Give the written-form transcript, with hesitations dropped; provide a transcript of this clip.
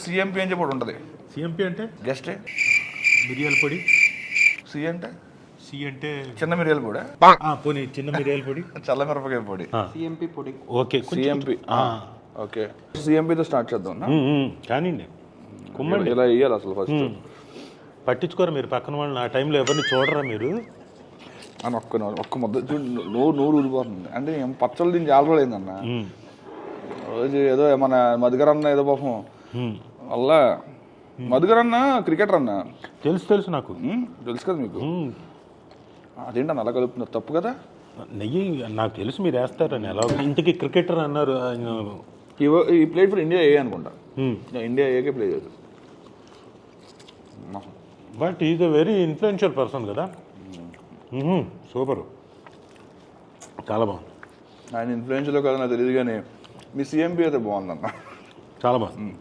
CMP అని చెప్పి ఉంటుంది. సిఎంపి అంటే గెస్ట్ మిరియాల పొడి. సి అంటే సి అంటే చిన్న మిరియాల పొడి, పోనీ చిన్న మిరియాల పొడి, చల్ల మిరపకాయ పొడి. సిఎంపి పొడి. Okay CMP. ఓకే, సిఎంపితో స్టార్ట్ చేద్దాం. కానీ కుమ్మండి ఇలా వేయాలి అసలు ఫస్ట్. పట్టించుకోరా మీరు పక్కన వాళ్ళని, ఆ టైంలో ఎవరిని చూడరా మీరు అని ఒక్క ముద్ద చూడు, నోరు ఊరిపోతుంది. అంటే ఏం పచ్చళ్ళు దీన్ని చాలా రోజులు అయిందన్న. రోజు ఏదో మన మధుకర్ అన్న ఏదో పాపం వల్ల, మధుకర్ అన్న క్రికెటర్ అన్న, తెలుసు నాకు తెలుసు కదా మీకు. అదేంటన్న అలా కలుపుతున్నారు, తప్పు కదా. నెయ్యి నాకు తెలుసు మీరు వేస్తారని. ఎలా ఇంటికి క్రికెటర్ అన్నారు. ఈ ప్లేట్ ఫర్ ఇండియా ఏ అనుకుంటా, ఇండియా ఏకే ప్లే చేయదు. But is a very influential person కదా. సూపర్, చాలా బాగుంది. ఆయన ఇన్ఫ్లుయెన్షియల్ కదా నాకు తెలియదు, కానీ మీ సిఎంపి అయితే బాగుందన్న, చాలా బాగుంది.